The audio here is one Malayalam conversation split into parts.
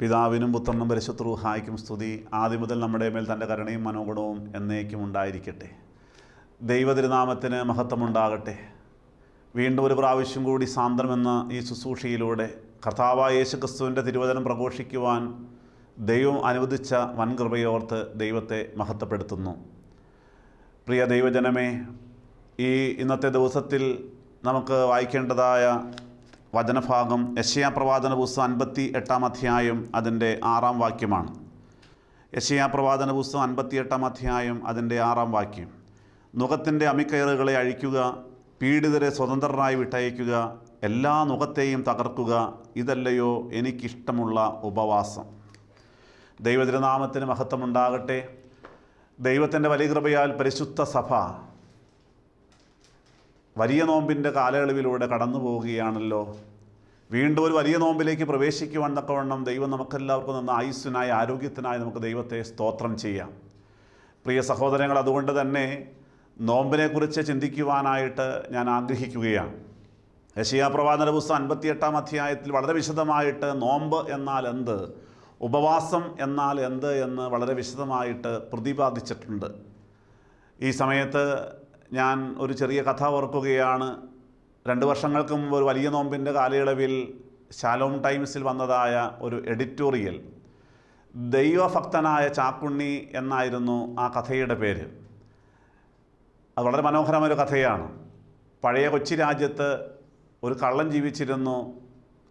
പിതാവിനും പുത്രനും പരിശുദ്ധ റൂഹായ്ക്കും സ്തുതി. ആദ്യം മുതൽ നമ്മുടെ മേൽ തൻ്റെ കരുണയും മനോഗുണവും എന്നേക്കും ഉണ്ടായിരിക്കട്ടെ. ദൈവതിരുനാമത്തിന് മഹത്വമുണ്ടാകട്ടെ. വീണ്ടും ഒരു പ്രാവശ്യം കൂടി സാന്ദ്രമെന്ന ഈ ശുശ്രൂഷയിലൂടെ കർത്താവായ യേശുക്രിസ്തുവിൻ്റെ തിരുവചനം പ്രഘോഷിക്കുവാൻ ദൈവം അനുവദിച്ച വൻകൃപയോർത്ത് ദൈവത്തെ മഹത്വപ്പെടുത്തുന്നു. പ്രിയ ദൈവജനമേ, ഈ ഇന്നത്തെ ദിവസത്തിൽ നമുക്ക് വായിക്കേണ്ടതായ വചനഭാഗം യെശയ്യാ പ്രവാചന പുസ്തകം 58-ാം അധ്യായം അതിൻ്റെ 6-ാം വാക്യമാണ്. യെശയ്യാ പ്രവാചന പുസ്തകം 58-ാം അധ്യായം അതിൻ്റെ 6-ാം വാക്യം. നുകത്തിൻ്റെ അമിക്കയറുകളെ അഴിക്കുക, പീഡിതരെ സ്വതന്ത്രരായി വിട്ടയക്കുക, എല്ലാ നുകത്തെയും തകർക്കുക, ഇതല്ലയോ എനിക്കിഷ്ടമുള്ള ഉപവാസം. ദൈവതിരുനാമത്തിന് മഹത്വമുണ്ടാകട്ടെ. ദൈവത്തിൻ്റെ വലിയ കൃപയാൽ പരിശുദ്ധ സഭ വലിയ നോമ്പിൻ്റെ കാലയളവിലൂടെ കടന്നു പോവുകയാണല്ലോ. വീണ്ടും ഒരു വലിയ നോമ്പിലേക്ക് പ്രവേശിക്കുവാൻ തക്കവണ്ണം ദൈവം നമുക്കെല്ലാവർക്കും തന്ന ആയുസ്സിനായി ആരോഗ്യത്തിനായി നമുക്ക് ദൈവത്തെ സ്തോത്രം ചെയ്യാം. പ്രിയ സഹോദരങ്ങൾ, അതുകൊണ്ട് തന്നെ നോമ്പിനെക്കുറിച്ച് ചിന്തിക്കുവാനായിട്ട് ഞാൻ ആഗ്രഹിക്കുകയാണ്. യെശയ്യാ പ്രവാചന പുസ്തകം 58-ാം അധ്യായത്തിൽ വളരെ വിശദമായിട്ട് നോമ്പ് എന്നാൽ എന്ത്, ഉപവാസം എന്നാൽ എന്ത് എന്ന് വളരെ വിശദമായിട്ട് പ്രതിപാദിച്ചിട്ടുണ്ട്. ഈ സമയത്ത് ഞാൻ ഒരു ചെറിയ കഥ ഓർക്കുകയാണ്. 2 വർഷങ്ങൾക്ക് മുമ്പ് ഒരു വലിയ നോമ്പിൻ്റെ കാലയളവിൽ ശാലോം ടൈംസിൽ വന്നതായ ഒരു എഡിറ്റോറിയൽ, ദൈവഭക്തനായ ചാക്കുണ്ണി എന്നായിരുന്നു ആ കഥയുടെ പേര്. അത് വളരെ മനോഹരമായൊരു കഥയാണ്. പഴയ കൊച്ചി രാജ്യത്ത് ഒരു കള്ളൻ ജീവിച്ചിരുന്നു.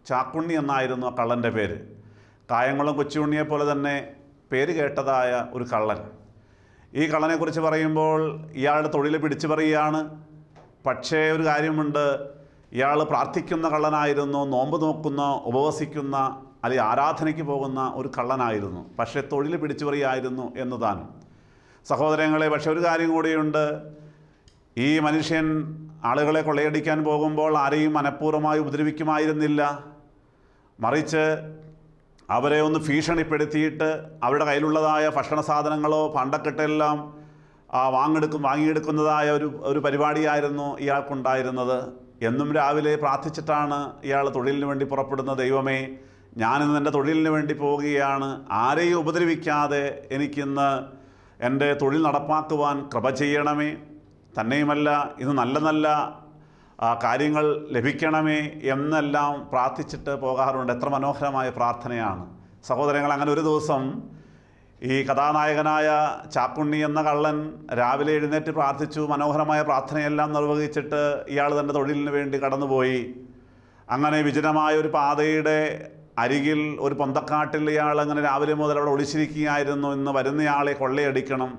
ചാക്കുണ്ണി എന്നായിരുന്നു ആ കള്ളൻ്റെ പേര്. കായംകുളം കൊച്ചുണ്ണിയെപ്പോലെ തന്നെ പേര് കേട്ടതായ ഒരു കള്ളൻ. ഈ കള്ളനെക്കുറിച്ച് പറയുമ്പോൾ ഇയാളുടെ തൊഴിൽ പിടിച്ചു പറയുകയാണ്. പക്ഷേ ഒരു കാര്യമുണ്ട്, ഇയാൾ പ്രാർത്ഥിക്കുന്ന കള്ളനായിരുന്നു, നോമ്പ് നോക്കുന്ന, ഉപവസിക്കുന്ന, അല്ലെങ്കിൽ ആരാധനയ്ക്ക് പോകുന്ന ഒരു കള്ളനായിരുന്നു. പക്ഷേ തൊഴിൽ പിടിച്ചു പറയുകയായിരുന്നു എന്നതാണ് സഹോദരങ്ങളെ. പക്ഷെ ഒരു കാര്യം കൂടിയുണ്ട്, ഈ മനുഷ്യൻ ആളുകളെ കൊള്ളയടിക്കാൻ പോകുമ്പോൾ ആരെയും മനഃപൂർവ്വമായി ഉപദ്രവിക്കുമായിരുന്നില്ല. മറിച്ച് അവരെ ഒന്ന് ഭീഷണിപ്പെടുത്തിയിട്ട് അവരുടെ ഭക്ഷണ സാധനങ്ങളോ പണ്ടക്കെട്ടെല്ലാം വാങ്ങിയെടുക്കുന്നതായ ഒരു പരിപാടിയായിരുന്നു ഇയാൾക്കുണ്ടായിരുന്നത്. എന്നും രാവിലെ പ്രാർത്ഥിച്ചിട്ടാണ് ഇയാൾ തൊഴിലിന് വേണ്ടി പുറപ്പെടുന്ന. ദൈവമേ, ഞാനിന്ന് എൻ്റെ തൊഴിലിന് വേണ്ടി പോവുകയാണ്, ആരെയും ഉപദ്രവിക്കാതെ എനിക്കിന്ന് എൻ്റെ തൊഴിൽ നടപ്പാക്കുവാൻ കൃപ ചെയ്യണമേ. തന്നെയുമല്ല, ഇന്ന് നല്ല നല്ല കാര്യങ്ങൾ ലഭിക്കണമേ എന്നെല്ലാം പ്രാർത്ഥിച്ചിട്ട് പോകാറുണ്ട്. എത്ര മനോഹരമായ പ്രാർത്ഥനയാണ് സഹോദരങ്ങൾ. അങ്ങനെ ഒരു ദിവസം ഈ കഥാനായകനായ ചാക്കുണ്ണി എന്ന കള്ളൻ രാവിലെ എഴുന്നേറ്റ് പ്രാർത്ഥിച്ചു. മനോഹരമായ പ്രാർത്ഥനയെല്ലാം നിർവഹിച്ചിട്ട് ഇയാൾ തൻ്റെ തൊഴിലിന് വേണ്ടി കടന്നുപോയി. അങ്ങനെ വിജനമായ ഒരു പാതയുടെ അരികിൽ ഒരു പൊന്തക്കാട്ടിൽ ഇയാൾ അങ്ങനെ രാവിലെ മുതൽ അവിടെ ഒളിച്ചിരിക്കുകയായിരുന്നു. ഇന്ന് വരുന്നയാളെ കൊള്ളയടിക്കണം.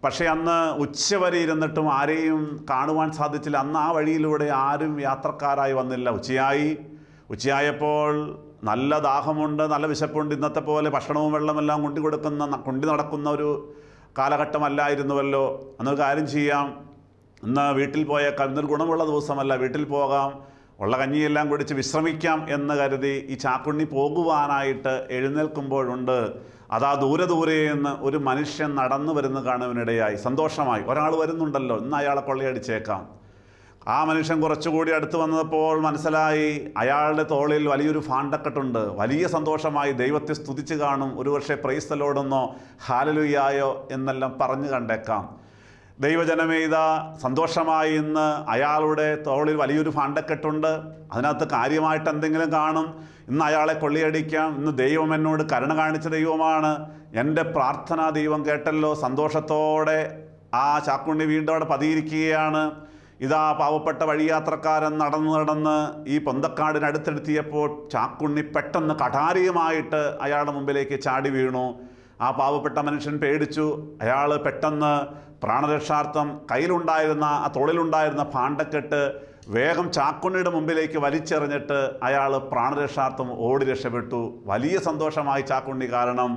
പക്ഷേ അന്ന് ഉച്ചവരെ ഇരുന്നിട്ടും ആരെയും കാണുവാൻ സാധിച്ചില്ല. അന്ന് ആ വഴിയിലൂടെ ആരും യാത്രക്കാരായി വന്നില്ല. ഉച്ചയായപ്പോൾ നല്ല ദാഹമുണ്ട്, നല്ല വിശപ്പുണ്ട്. ഇന്നത്തെ പോലെ ഭക്ഷണവും വെള്ളമെല്ലാം കൊണ്ടി നടക്കുന്ന ഒരു കാലഘട്ടമല്ലായിരുന്നുവല്ലോ. അന്നൊരു കാര്യം ചെയ്യാം, ഇന്ന് വീട്ടിൽ പോയേക്കാം, ഇന്നൊരു ഗുണമുള്ള ദിവസമല്ല, വീട്ടിൽ പോകാം, ഉള്ള കഞ്ഞിയെല്ലാം കുടിച്ച് വിശ്രമിക്കാം എന്ന് കരുതി ഈ ചാക്കുണ്ണി പോകുവാനായിട്ട് എഴുന്നേൽക്കുമ്പോഴുണ്ട്, അതാ ദൂരെ എന്ന് ഒരു മനുഷ്യൻ നടന്നു വരുന്ന കാണുവാനിടയായി. സന്തോഷമായി, ഒരാൾ വരുന്നുണ്ടല്ലോ, ഇന്ന് അയാളെ കൊള്ളയടിച്ചേക്കാം. ആ മനുഷ്യൻ കുറച്ചുകൂടി അടുത്ത് വന്നപ്പോൾ മനസ്സിലായി അയാളുടെ തോളിൽ വലിയൊരു ഫാണ്ടക്കെട്ടുണ്ട്. വലിയ സന്തോഷമായി ദൈവത്തെ സ്തുതിച്ച് കാണും. ഒരുപക്ഷെ പ്രൈസ് ദി ലോർഡ് എന്നോ ഹല്ലേലൂയായോ എന്നെല്ലാം പറഞ്ഞു കണ്ടേക്കാം. ദൈവജനമേ, ഇതാ സന്തോഷമായി ഇന്ന് അയാളുടെ തോളിൽ വലിയൊരു ഫാണ്ടക്കെട്ടുണ്ട്. അതിനകത്ത് കാര്യമായിട്ട് എന്തെങ്കിലും കാണും. ഇന്ന് അയാളെ കൊള്ളയടിക്കാം. ഇന്ന് ദൈവം എന്നോട് കരുണ കാണിച്ച ദൈവമാണ്, എൻ്റെ പ്രാർത്ഥന ദൈവം കേട്ടല്ലോ. സന്തോഷത്തോടെ ആ ചാക്കുണ്ണി വീണ്ടും അവിടെ പതിയിരിക്കുകയാണ്. ഇതാ പാവപ്പെട്ട വഴിയാത്രക്കാരൻ നടന്ന് ഈ പൊന്തക്കാടിനടുത്തെത്തിയപ്പോൾ ചാക്കുണ്ണി പെട്ടെന്ന് കഠാരിയുമായിട്ട് അയാളുടെ മുമ്പിലേക്ക് ചാടി വീണു. ആ പാവപ്പെട്ട മനുഷ്യൻ പേടിച്ചു. അയാൾ പെട്ടെന്ന് പ്രാണരക്ഷാർത്ഥം കയ്യിലുണ്ടായിരുന്ന ആ തോളിലുണ്ടായിരുന്ന ഫാണ്ടക്കെട്ട് വേഗം ചാക്കുണ്ണിയുടെ മുമ്പിലേക്ക് വലിച്ചെറിഞ്ഞിട്ട് അയാൾ പ്രാണരക്ഷാർത്ഥം ഓടി രക്ഷപ്പെട്ടു. വലിയ സന്തോഷമായി ചാക്കുണ്ണി, കാരണം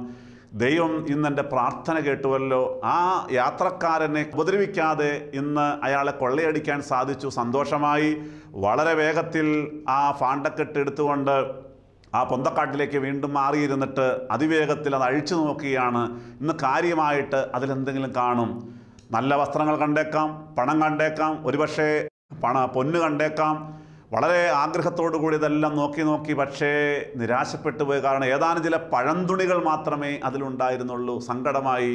ദൈവം ഇന്നെൻ്റെ പ്രാർത്ഥന കേട്ടുവല്ലോ. ആ യാത്രക്കാരനെ ഉപദ്രവിക്കാതെ ഇന്ന് അയാളെ കൊള്ളയടിക്കാൻ സാധിച്ചു. സന്തോഷമായി വളരെ വേഗത്തിൽ ആ ഫാണ്ടക്കെട്ട് എടുത്തുകൊണ്ട് ആ പൊന്തക്കാട്ടിലേക്ക് വീണ്ടും മാറിയിരുന്നിട്ട് അതിവേഗത്തിൽ അത് അഴിച്ചു നോക്കുകയാണ്. ഇന്ന് കാര്യമായിട്ട് അതിലെന്തെങ്കിലും കാണും. നല്ല വസ്ത്രങ്ങൾ കണ്ടേക്കാം, പണം കണ്ടേക്കാം, ഒരുപക്ഷെ പൊന്ന് കണ്ടേക്കാം, വളരെ ആഗ്രഹത്തോടു കൂടി ഇതെല്ലാം നോക്കി പക്ഷേ നിരാശപ്പെട്ടു പോയി. കാരണം ഏതാനും ചില പഴന്തുണികൾ മാത്രമേ അതിലുണ്ടായിരുന്നുള്ളൂ. സങ്കടമായി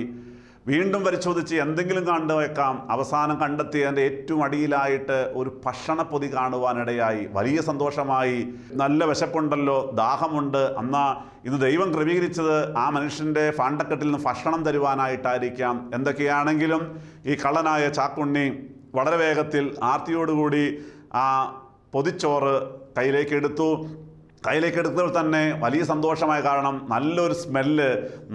വീണ്ടും പരിശോധിച്ച് എന്തെങ്കിലും കണ്ടുവെക്കാം. അവസാനം കണ്ടെത്തി അതിൻ്റെ ഏറ്റവും അടിയിലായിട്ട് ഒരു ഭക്ഷണപ്പൊതി കാണുവാനിടയായി. വലിയ സന്തോഷമായി. നല്ല വിശപ്പുണ്ടല്ലോ, ദാഹമുണ്ട്. എന്നാൽ ഇത് ദൈവം ക്രമീകരിച്ചത് ആ മനുഷ്യൻ്റെ ഫാണ്ടക്കെട്ടിൽ നിന്ന് ഭക്ഷണം തരുവാനായിട്ടായിരിക്കാം. എന്തൊക്കെയാണെങ്കിലും ഈ കള്ളനായ ചാക്കുണ്ണി വളരെ വേഗത്തിൽ ആർത്തിയോടുകൂടി ആ പൊതിച്ചോറ് കയ്യിലേക്കെടുത്തപ്പോൾ തന്നെ വലിയ സന്തോഷമായ. കാരണം നല്ലൊരു സ്മെല്ല്,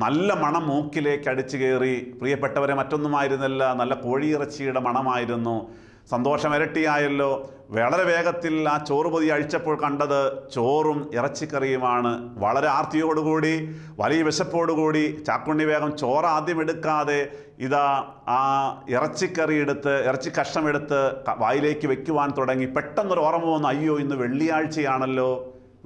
നല്ല മണം മൂക്കിലേക്ക് അടിച്ചു കയറി. പ്രിയപ്പെട്ടവരെ, മറ്റൊന്നുമായിരുന്നില്ല, നല്ല കോഴിയിറച്ചിയുടെ മണമായിരുന്നു. സന്തോഷം ഇരട്ടിയായല്ലോ. വളരെ വേഗത്തിൽ ആ ചോറ് പൊതി അഴിച്ചപ്പോൾ കണ്ടത് ചോറും ഇറച്ചിക്കറിയുമാണ്. വളരെ ആർത്തിയോടുകൂടി വലിയ വിശപ്പോടുകൂടി ചാക്കുണ്ണി വേഗം ചോറ് ആദ്യം എടുക്കാതെ ഇതാ ആ ഇറച്ചി കഷ്ണം എടുത്ത് വായിലേക്ക് വെക്കുവാൻ തുടങ്ങി. പെട്ടെന്നൊരു ഓർമ്മ വന്നു, അയ്യോ ഇന്ന് വെള്ളിയാഴ്ചയാണല്ലോ,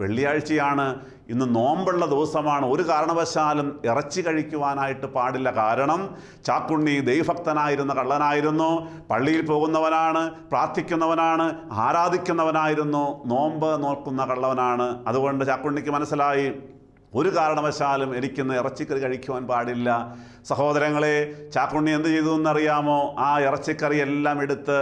വെള്ളിയാഴ്ചയാണ്, ഇന്ന് നോമ്പുള്ള ദിവസമാണ്. ഒരു കാരണവശാലും ഇറച്ചി കഴിക്കുവാനായിട്ട് പാടില്ല. കാരണം ചാക്കുണ്ണി ദൈവഭക്തനായിരുന്ന കള്ളനായിരുന്നു. പള്ളിയിൽ പോകുന്നവനാണ്, പ്രാർത്ഥിക്കുന്നവനാണ്, ആരാധിക്കുന്നവനായിരുന്നു, നോമ്പ് നോക്കുന്ന കള്ളവനാണ്. അതുകൊണ്ട് ചാക്കുണ്ണിക്ക് മനസ്സിലായി, ഒരു കാരണവശാലും എനിക്കിന്ന് ഇറച്ചിക്കറി കഴിക്കുവാൻ പാടില്ല. സഹോദരങ്ങളെ, ചാക്കുണ്ണി എന്ത് ചെയ്തു എന്നറിയാമോ? ആ ഇറച്ചിക്കറി എല്ലാം എടുത്ത്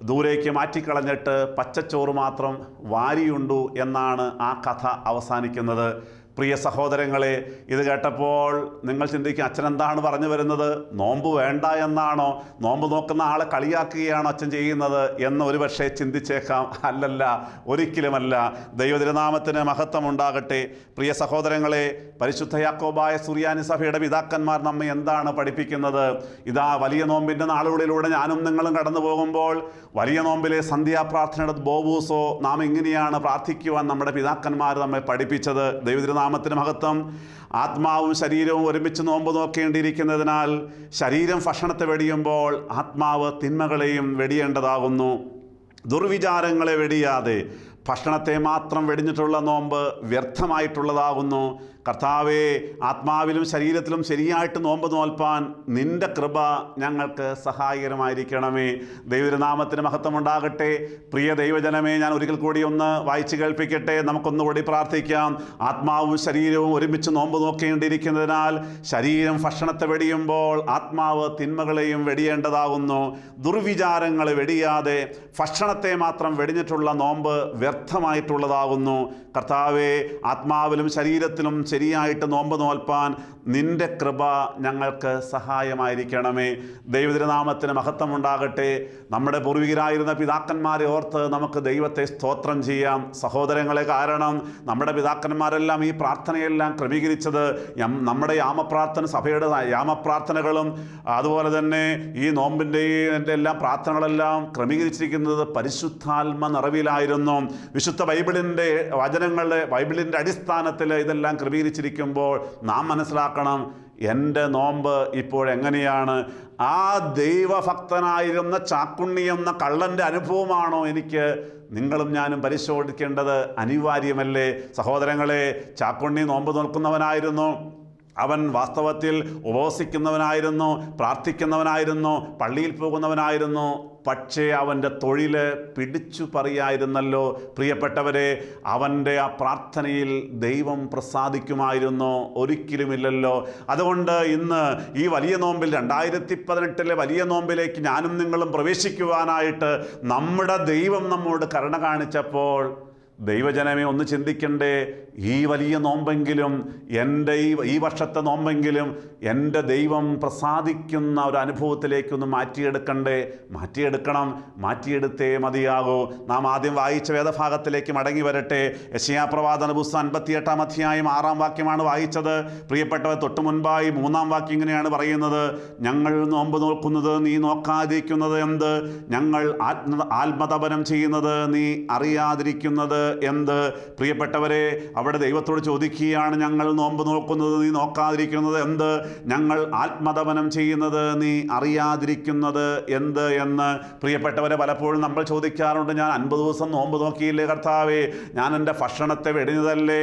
ദൂരേക്ക് മാറ്റിക്കളഞ്ഞിട്ട് പച്ചച്ചോറ് മാത്രം വാരിയുണ്ടു എന്നാണ് ആ കഥ അവസാനിക്കുന്നത്. പ്രിയ സഹോദരങ്ങളെ, ഇത് കേട്ടപ്പോൾ നിങ്ങൾ ചിന്തിക്കുക, അച്ഛൻ എന്താണ് പറഞ്ഞു വരുന്നത്? നോമ്പ് വേണ്ട എന്നാണോ? നോമ്പ് നോക്കുന്ന ആളെ കളിയാക്കുകയാണോ അച്ഛൻ ചെയ്യുന്നത് എന്ന് ഒരുപക്ഷെ ചിന്തിച്ചേക്കാം. അല്ലല്ല, ഒരിക്കലുമല്ല. ദൈവതിരുനാമത്തിന് മഹത്വം ഉണ്ടാകട്ടെ. പ്രിയ സഹോദരങ്ങളെ, പരിശുദ്ധ യാക്കോബായ സുറിയാനി സഭയുടെ പിതാക്കന്മാർ നമ്മെ എന്താണ് പഠിപ്പിക്കുന്നത്? ഇതാ വലിയ നോമ്പിൻ്റെ നാളുകളിലൂടെ ഞാനും നിങ്ങളും കടന്നു പോകുമ്പോൾ വലിയ നോമ്പിലെ സന്ധ്യാപ്രാർത്ഥനയുടെ ബോബൂസോ നാം ഇങ്ങനെയാണ് പ്രാർത്ഥിക്കുവാൻ നമ്മുടെ പിതാക്കന്മാർ നമ്മെ പഠിപ്പിച്ചത്. ദൈവതിരുനാമത്തിന് മഹത്വം. ആത്മാവും ശരീരവും ഒരുമിച്ച് നോമ്പ് നോക്കേണ്ടിയിരിക്കുന്നതിനാൽ ശരീരം ഭക്ഷണത്തെ വെടിയുമ്പോൾ ആത്മാവ് തിന്മകളെയും വെടിയേണ്ടതാകുന്നു. ദുർവിചാരങ്ങളെ വെടിയാതെ ഭക്ഷണത്തെ മാത്രം വെടിഞ്ഞിട്ടുള്ള നോമ്പ് വ്യർത്ഥമായിട്ടുള്ളതാകുന്നു. കർത്താവേ, ആത്മാവിലും ശരീരത്തിലും ശരിയായിട്ട് നോമ്പ് നോൽപ്പാൻ നിൻ്റെ കൃപ ഞങ്ങൾക്ക് സഹായകരമായിരിക്കണമേ. ദൈവനാമത്തിന് മഹത്വമുണ്ടാകട്ടെ. പ്രിയ ദൈവജനമേ, ഞാൻ ഒരിക്കൽ കൂടി ഒന്ന് വായിച്ച് കേൾപ്പിക്കട്ടെ. നമുക്കൊന്നുകൂടി പ്രാർത്ഥിക്കാം. ആത്മാവും ശരീരവും ഒരുമിച്ച് നോമ്പ് നോക്കേണ്ടിയിരിക്കുന്നതിനാൽ ശരീരം ഭക്ഷണത്തെ വെടിയുമ്പോൾ ആത്മാവ് തിന്മകളെയും വെടിയേണ്ടതാകുന്നു. ദുർവിചാരങ്ങളെ വെടിയാതെ ഭക്ഷണത്തെ മാത്രം വെടിഞ്ഞിട്ടുള്ള നോമ്പ് വ്യർത്ഥമായിട്ടുള്ളതാകുന്നു. കർത്താവേ, ആത്മാവിലും ശരീരത്തിലും ശരിയായിട്ട് നോമ്പ് നോൽപ്പാൻ നിൻ്റെ കൃപ ഞങ്ങൾക്ക് സഹായമായിരിക്കണമേ. ദൈവതിരുനാമത്തിന് മഹത്വമുണ്ടാകട്ടെ. നമ്മുടെ പൂർവികരായിരുന്ന പിതാക്കന്മാരെ ഓർത്ത് നമുക്ക് ദൈവത്തെ സ്തോത്രം ചെയ്യാം. സഹോദരങ്ങളെ, കാരണം നമ്മുടെ പിതാക്കന്മാരെല്ലാം ഈ പ്രാർത്ഥനയെല്ലാം ക്രമീകരിച്ചത് നമ്മുടെ യാമപ്രാർത്ഥന, സഭയുടെ യാമപ്രാർത്ഥനകളും അതുപോലെ തന്നെ ഈ നോമ്പിൻ്റെയും എല്ലാം പ്രാർത്ഥനകളെല്ലാം ക്രമീകരിച്ചിരിക്കുന്നത് പരിശുദ്ധാത്മ നിറവിലായിരുന്നു. വിശുദ്ധ ബൈബിളിൻ്റെ ബൈബിളിൻ്റെ അടിസ്ഥാനത്തിൽ ഇതെല്ലാം ക്രമീകരിച്ചിരിക്കുമ്പോൾ നാം മനസ്സിലാക്കണം, എൻ്റെ നോമ്പ് ഇപ്പോഴെങ്ങനെയാണ്? ആ ദൈവഭക്തനായിരുന്ന ചാക്കുണ്ണി എന്ന കള്ളൻ്റെ അനുഭവമാണോ എനിക്ക് നിങ്ങളും ഞാനും പരിശോധിക്കേണ്ടത് അനിവാര്യമല്ലേ? സഹോദരങ്ങളെ, ചാക്കുണ്ണി നോമ്പ് നോൽക്കുന്നവനായിരുന്നു. അവൻ വാസ്തവത്തിൽ ഉപവസിക്കുന്നവനായിരുന്നു, പ്രാർത്ഥിക്കുന്നവനായിരുന്നു, പള്ളിയിൽ പോകുന്നവനായിരുന്നു. പക്ഷേ അവൻ്റെ തൊഴിൽ പിടിച്ചു പറയായിരുന്നല്ലോ. പ്രിയപ്പെട്ടവരെ, അവൻ്റെ ആ പ്രാർത്ഥനയിൽ ദൈവം പ്രസാദിക്കുമായിരുന്നു? ഒരിക്കലുമില്ലല്ലോ. അതുകൊണ്ട് ഇന്ന് ഈ വലിയ നോമ്പിൽ 2018 വലിയ നോമ്പിലേക്ക് ഞാനും നിങ്ങളും പ്രവേശിക്കുവാനായിട്ട് നമ്മുടെ ദൈവം നമ്മോട് കരുണ കാണിച്ചപ്പോൾ ദൈവജനമേ, ഒന്ന് ചിന്തിക്കണ്ടേ? ഈ വലിയ നോമ്പെങ്കിലും, എൻ്റെ ഈ വർഷത്തെ നോമ്പെങ്കിലും എൻ്റെ ദൈവം പ്രസാദിക്കുന്ന ഒരു അനുഭവത്തിലേക്കൊന്ന് മാറ്റിയെടുത്തേ മതിയാകൂ. നാം ആദ്യം വായിച്ച വേദഭാഗത്തിലേക്ക് മടങ്ങി വരട്ടെ. യെശയ്യാ പ്രവാചന പുസ്തകം 58-ാം അധ്യായം 6-ാം വാക്യമാണ് വായിച്ചത്. പ്രിയപ്പെട്ടവർ, തൊട്ട് മുൻപായി 3-ാം വാക്യം ഇങ്ങനെയാണ് പറയുന്നത്: ഞങ്ങൾ നോമ്പ് നോക്കുന്നത് നീ നോക്കാതിരിക്കുന്നത് എന്ത്? ഞങ്ങൾ ആത്മതപനം ചെയ്യുന്നത് നീ അറിയാതിരിക്കുന്നത് എന്ത്? പ്രിയപ്പെട്ടവരെ, അവിടെ ദൈവത്തോട് ചോദിക്കുകയാണ്, ഞങ്ങൾ നോമ്പ് നോക്കുന്നത് നീ നോക്കാതിരിക്കുന്നത് എന്ത്? ഞങ്ങൾ ആത്മതപനം ചെയ്യുന്നത് നീ അറിയാതിരിക്കുന്നത് എന്ത് എന്ന്. പ്രിയപ്പെട്ടവരെ, പലപ്പോഴും നമ്മൾ ചോദിക്കാറുണ്ട്, ഞാൻ 50 ദിവസം നോമ്പ് നോക്കിയില്ലേ കർത്താവേ, ഞാൻ എൻ്റെ ഭക്ഷണത്തെ വെടിഞ്ഞതല്ലേ,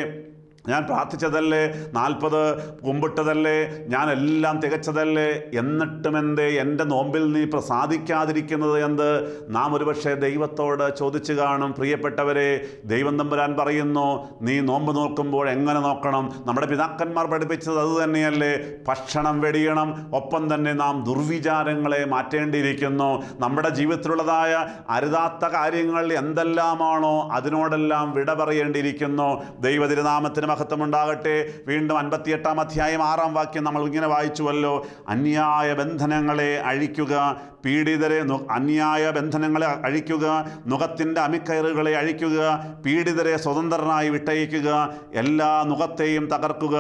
ഞാൻ പ്രാർത്ഥിച്ചതല്ലേ, 40 കുമ്പിട്ടതല്ലേ, ഞാൻ എല്ലാം തികച്ചതല്ലേ, എന്നിട്ടും എന്തേ എൻ്റെ നോമ്പിൽ നീ പ്രസാദിക്കാതിരിക്കുന്നത് എന്ത്? നാം ഒരുപക്ഷെ ദൈവത്തോട് ചോദിച്ചു കാണും. പ്രിയപ്പെട്ടവരെ, ദൈവം തമ്പുരാൻ പറയുന്നു, നീ നോമ്പ് നോക്കുമ്പോൾ എങ്ങനെ നോക്കണം? നമ്മുടെ പിതാക്കന്മാർ പഠിപ്പിച്ചത് അത് തന്നെയല്ലേ? ഭക്ഷണം വെടിയണം, ഒപ്പം തന്നെ നാം ദുർവിചാരങ്ങളെ മാറ്റേണ്ടിയിരിക്കുന്നു. നമ്മുടെ ജീവിതത്തിലുള്ളതായ അരുതാത്ത കാര്യങ്ങൾ എന്തെല്ലാമാണോ അതിനോടെല്ലാം വിട പറയേണ്ടിയിരിക്കുന്നു. ദൈവതിരുനാമത്തിന് മഹത്വമുണ്ടാകട്ടെ. വീണ്ടും 58-ാം അധ്യായം 6-ാം വാക്യം നമ്മൾ ഇങ്ങനെ വായിച്ചുവല്ലോ, അന്യായ ബന്ധനങ്ങളെ അഴിക്കുക, പീഡിതരെ അന്യായ ബന്ധനങ്ങളെ അഴിക്കുക, നുകത്തിൻ്റെ അമിക്കയറുകളെ അഴിക്കുക, പീഡിതരെ സ്വതന്ത്രനായി വിട്ടയക്കുക, എല്ലാ നുകത്തെയും തകർക്കുക,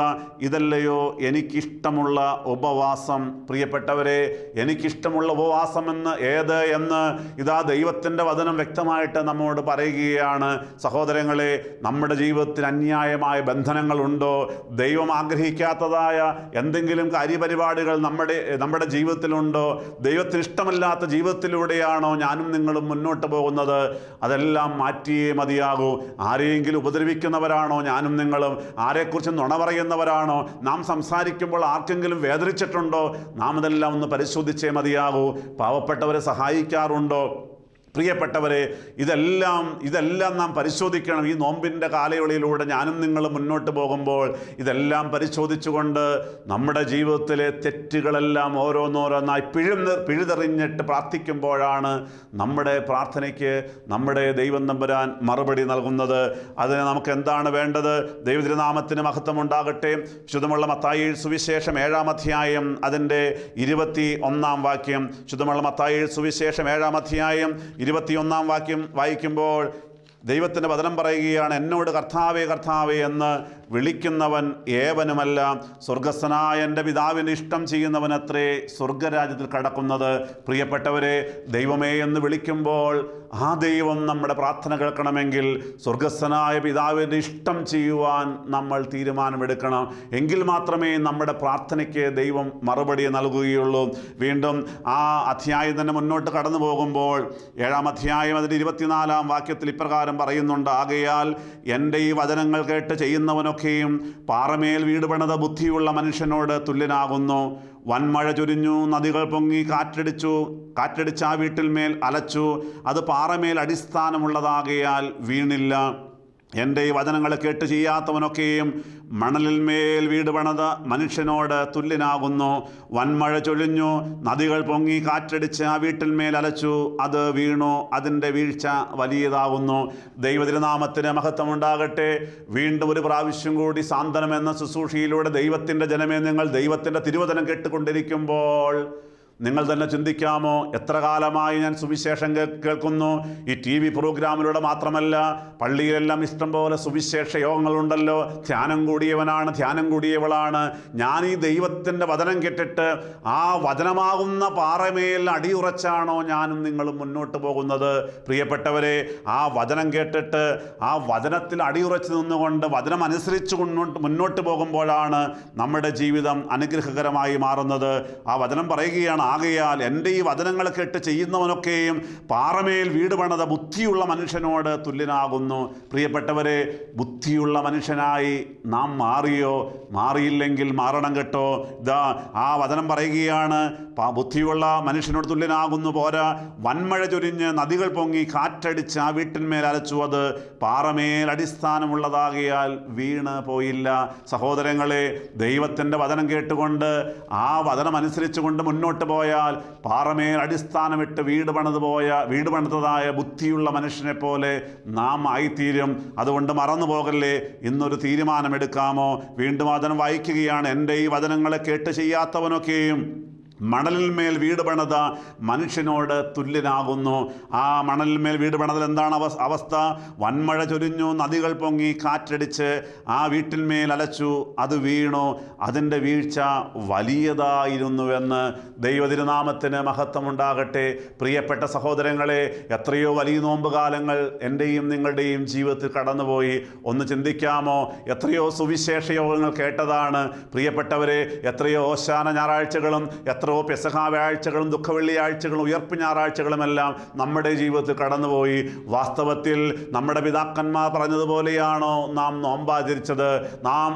ഇതല്ലയോ എനിക്കിഷ്ടമുള്ള ഉപവാസം. പ്രിയപ്പെട്ടവരെ, എനിക്കിഷ്ടമുള്ള ഉപവാസം ഏത് എന്ന് ഇതാ ദൈവത്തിൻ്റെ വചനം വ്യക്തമായിട്ട് നമ്മോട് പറയുകയാണ്. സഹോദരങ്ങളെ, നമ്മുടെ ജീവിതത്തിൽ അന്യായമായ ബന്ധനങ്ങളുണ്ടോ? ദൈവം ആഗ്രഹിക്കാത്തതായ എന്തെങ്കിലും കാര്യപരിപാടികൾ നമ്മുടെ ജീവിതത്തിലുണ്ടോ? ദൈവത്തിന് ഇഷ്ടമല്ലാത്ത ജീവിതത്തിലൂടെയാണോ ഞാനും നിങ്ങളും മുന്നോട്ട് പോകുന്നത്? അതെല്ലാം മാറ്റിയേ മതിയാകൂ. ആരെയെങ്കിലും ഉപദ്രവിക്കുന്നവരാണോ ഞാനും നിങ്ങളും? ആരെക്കുറിച്ച് നുണ പറയുന്നവരാണോ? നാം സംസാരിക്കുമ്പോൾ ആർക്കെങ്കിലും വേദനിച്ചിട്ടുണ്ടോ? നാം അതെല്ലാം ഒന്ന് പരിശോധിച്ചേ മതിയാകൂ. പാവപ്പെട്ടവരെ സഹായിക്കാറുണ്ടോ? പ്രിയപ്പെട്ടവരെ, ഇതെല്ലാം നാം പരിശോധിക്കണം. ഈ നോമ്പിൻ്റെ കാലയളവിലൂടെ ഞാനും നിങ്ങൾ മുന്നോട്ട് പോകുമ്പോൾ ഇതെല്ലാം പരിശോധിച്ചുകൊണ്ട് നമ്മുടെ ജീവിതത്തിലെ തെറ്റുകളെല്ലാം ഓരോന്നോരോന്നായി പിഴുതെറിഞ്ഞിട്ട് പ്രാർത്ഥിക്കുമ്പോഴാണ് നമ്മുടെ പ്രാർത്ഥനയ്ക്ക് നമ്മുടെ ദൈവം തമ്പുരാൻ മറുപടി നൽകുന്നത്. അതിന് നമുക്ക് എന്താണ് വേണ്ടത്? ദൈവതിരുനാമത്തിന് മഹത്വം ഉണ്ടാകട്ടെ. ശുദ്ധമുള്ള മത്തായി സുവിശേഷം 7-ാം അധ്യായം അതിൻ്റെ 21-ാം വാക്യം. ശുദ്ധമുള്ള മത്തായി സുവിശേഷം 7-ാം അധ്യായം 21-ാം വാക്യം വായിക്കുമ്പോൾ ദൈവത്തിൻ്റെ വചനം പറയുകയാണ്, എന്നോട് കർത്താവേ കർത്താവേ എന്ന് വിളിക്കുന്നവൻ ഏവനുമല്ല, സ്വർഗസ്ഥനായ എൻ്റെ പിതാവിൻ്റെ ഇഷ്ടം ചെയ്യുന്നവനത്രേ സ്വർഗരാജ്യത്തിൽ കടക്കുന്നത്. പ്രിയപ്പെട്ടവരെ, ദൈവമേ എന്ന് വിളിക്കുമ്പോൾ ആ ദൈവം നമ്മുടെ പ്രാർത്ഥന കേൾക്കണമെങ്കിൽ സ്വർഗസ്ഥനായ പിതാവിൻ്റെ ഇഷ്ടം ചെയ്യുവാൻ നമ്മൾ തീരുമാനമെടുക്കണം. എങ്കിൽ മാത്രമേ നമ്മുടെ പ്രാർത്ഥനയ്ക്ക് ദൈവം മറുപടി നൽകുകയുള്ളൂ. വീണ്ടും ആ അധ്യായം തന്നെ മുന്നോട്ട് കടന്നു പോകുമ്പോൾ 7-ാം അധ്യായം അതിൻ്റെ 24-ാം വാക്യത്തിൽ ഇപ്രകാരം പറയുന്നുണ്ട്, ആകയാൽ എൻ്റെ ഈ വചനങ്ങൾ കേട്ട് ചെയ്യുന്നവനൊക്കെയും പാറമേൽ വീട് പണിത ബുദ്ധിയുള്ള മനുഷ്യനോട് തുല്യനാകുന്നു. വൻമഴ ചൊരിഞ്ഞു, നദികൾ പൊങ്ങി, കാറ്റടിച്ച് ആ വീട്ടിൽ മേൽ അലച്ചു, അത് പാറമേൽ അടിസ്ഥാനമുള്ളതാകയാൽ വീണില്ല. എൻ്റെ ഈ വചനങ്ങൾ കേട്ട് ചെയ്യാത്തവനൊക്കെയും മണലിന്മേൽ വീട് പണിത മനുഷ്യനോട് തുല്യനാകുന്നു. വൻമഴ ചൊരിഞ്ഞു, നദികൾ പൊങ്ങി, കാറ്റടിച്ച് ആ വീട്ടിന്മേൽ അലച്ചു, അത് വീണു, അതിൻ്റെ വീഴ്ച വലിയതാകുന്നു. ദൈവതിരുനാമത്തിന് മഹത്വമുണ്ടാകട്ടെ. വീണ്ടും ഒരു പ്രാവശ്യം കൂടി സാന്ത്വനം എന്ന ശുശ്രൂഷയിലൂടെ ദൈവത്തിൻ്റെ ജനമേ, നിങ്ങൾ ദൈവത്തിൻ്റെ തിരുവചനം കേട്ടുകൊണ്ടിരിക്കുമ്പോൾ നിങ്ങൾ തന്നെ ചിന്തിക്കാമോ, എത്ര കാലമായി ഞാൻ സുവിശേഷം കേൾക്കുന്നു? ഈ TV പ്രോഗ്രാമിലൂടെ മാത്രമല്ല, പള്ളിയിലെല്ലാം ഇഷ്ടംപോലെ സുവിശേഷ യോഗങ്ങളുണ്ടല്ലോ. ധ്യാനം കൂടിയവനാണ്, ധ്യാനം കൂടിയവളാണ് ഞാൻ. ഈ ദൈവത്തിൻ്റെ വചനം കേട്ടിട്ട് ആ വചനമാകുന്ന പാറമേൽ അടിയുറച്ചാണോ ഞാനും നിങ്ങളും മുന്നോട്ട് പോകുന്നത്? പ്രിയപ്പെട്ടവരെ, ആ വചനം കേട്ടിട്ട് ആ വചനത്തിൽ അടിയുറച്ച് നിന്നുകൊണ്ട് വചനം അനുസരിച്ച് മുന്നോട്ട് പോകുമ്പോഴാണ് നമ്മുടെ ജീവിതം അനുഗ്രഹകരമായി മാറുന്നത്. ആ വചനം പറയുകയാണ്, ആകയാൽ എൻ്റെ ഈ വചനങ്ങൾ കേട്ട് ചെയ്യുന്നവനൊക്കെയും പാറമേൽ വീട് പണിത ബുദ്ധിയുള്ള മനുഷ്യനോട് തുല്യനാകുന്നു. പ്രിയപ്പെട്ടവരെ, ബുദ്ധിയുള്ള മനുഷ്യനായി നാം മാറിയോ? മാറിയില്ലെങ്കിൽ മാറണം കേട്ടോ. ഇതാ ആ വചനം പറയുകയാണ്, ബുദ്ധിയുള്ള മനുഷ്യനോട് തുല്യനാകുന്നു പോരാ, വൻമഴ ചൊരിഞ്ഞ് നദികൾ പൊങ്ങി കാറ്റടിച്ച് ആ വീട്ടിന്മേൽ അലച്ചു, അത് പാറമേൽ അടിസ്ഥാനമുള്ളതാകിയാൽ വീണ് പോയില്ല. സഹോദരങ്ങളെ, ദൈവത്തിൻ്റെ വചനം കേട്ടുകൊണ്ട് ആ വചനം അനുസരിച്ചുകൊണ്ട് മുന്നോട്ട് പോയാൽ പാറമേൽ അടിസ്ഥാനമിട്ട് വീട് പണിതതായ ബുദ്ധിയുള്ള മനുഷ്യനെ പോലെ നാം ആയിത്തീരും. അതുകൊണ്ട് മറന്നു പോകല്ലേ, ഇന്നൊരു തീരുമാനമെടുക്കാമോ? വീണ്ടും വചനം വായിക്കുകയാണ്, എൻ്റെ ഈ വചനങ്ങളെ കേട്ട് ചെയ്യാത്തവനൊക്കെയും മണലിന്മേൽ വീട് പണിത മനുഷ്യനോട് തുല്യനാകുന്നു. ആ മണലിന്മേൽ വീട് പണിതൽ എന്താണ് അവസ്ഥ? വൻമഴ ചൊരിഞ്ഞു, നദികൾ പൊങ്ങി, കാറ്റടിച്ച് ആ വീട്ടിന്മേൽ അലച്ചു, അത് വീണു, അതിൻ്റെ വീഴ്ച വലിയതായിരുന്നുവെന്ന്. ദൈവതിരുനാമത്തിന് മഹത്വമുണ്ടാകട്ടെ. പ്രിയപ്പെട്ട സഹോദരങ്ങളെ, എത്രയോ വലിയ നോമ്പുകാലങ്ങൾ എൻ്റെയും നിങ്ങളുടെയും ജീവിതത്തിൽ കടന്നുപോയി. ഒന്ന് ചിന്തിക്കാമോ? എത്രയോ സുവിശേഷ യോഗങ്ങൾ കേട്ടതാണ്. പ്രിയപ്പെട്ടവരെ, എത്രയോ ഓശാന ഞായറാഴ്ചകളും എത്രയോ എത്രയോ പെസഹ വ്യാഴ്ചകളും ദുഃഖവെള്ളിയാഴ്ചകളും ഉയർപ്പ് ഞായറാഴ്ചകളുമെല്ലാം നമ്മുടെ ജീവിതത്തിൽ കടന്നുപോയി. വാസ്തവത്തിൽ നമ്മുടെ പിതാക്കന്മാർ പറഞ്ഞതുപോലെയാണോ നാം നോമ്പാചരിച്ചത്? നാം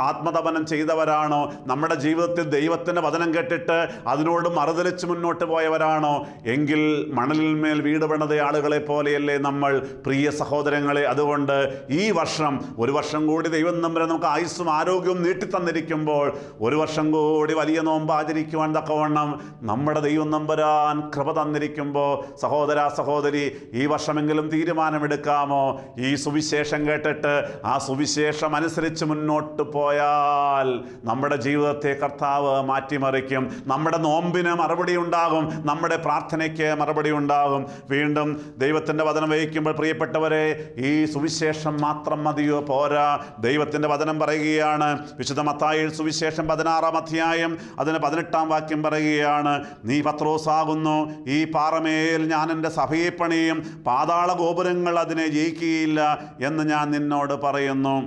ആത്മതപനം ചെയ്തവരാണോ? നമ്മുടെ ജീവിതത്തിൽ ദൈവത്തിൻ്റെ വചനം കേട്ടിട്ട് അതിനോട് മറുതലിച്ച് മുന്നോട്ട് പോയവരാണോ? എങ്കിൽ മണലിന്മേൽ വീട് പണിത ആളുകളെ പോലെയല്ലേ നമ്മൾ, പ്രിയ സഹോദരങ്ങളെ. അതുകൊണ്ട് ഈ വർഷം, ഒരു വർഷം കൂടി ദൈവം തമ്പുരാൻ നമുക്ക് ആയുസ്സും ആരോഗ്യവും നീട്ടിത്തന്നിരിക്കുമ്പോൾ ഒരു വർഷം കൂടി വലിയ നോമ്പ് ആചരിക്കുവാൻ തക്കവണ്ണം നമ്മുടെ ദൈവം തമ്പുരാൻ കൃപ തന്നിരിക്കുമ്പോൾ, സഹോദര സഹോദരി, ഈ വർഷമെങ്കിലും തീരുമാനമെടുക്കാമോ? ഈ സുവിശേഷം കേട്ടിട്ട് ആ സുവിശേഷം അനുസരിച്ച് മുന്നോട്ട് പോയാൽ നമ്മുടെ ജീവിതത്തെ കർത്താവ് മാറ്റിമറിക്കും. നമ്മുടെ നോമ്പിന് മറുപടി ഉണ്ടാകും, നമ്മുടെ പ്രാർത്ഥനയ്ക്ക് മറുപടി ഉണ്ടാകും. വീണ്ടും ദൈവത്തിൻ്റെ വചനം വഹിക്കുമ്പോൾ പ്രിയപ്പെട്ടവരെ, ഈ സുവിശേഷം മാത്രം മതിയോ? പോരാ. ദൈവത്തിൻ്റെ വചനം പറയുകയാണ്, വിശുദ്ധ മത്തായിയുടെ സുവിശേഷം 16-ാം അധ്യായം അതിന് 18-ാം വാക്യം പറയുകയാണ്, നീ പത്രോസാകുന്നു, ഈ പാറമേൽ ഞാൻ എൻ്റെ സഭയെ പണിയും, പാതാള ഗോപുരങ്ങൾ അതിനെ ജയിക്കുകയില്ല എന്ന് ഞാൻ നിന്നോട് പറയുന്നു.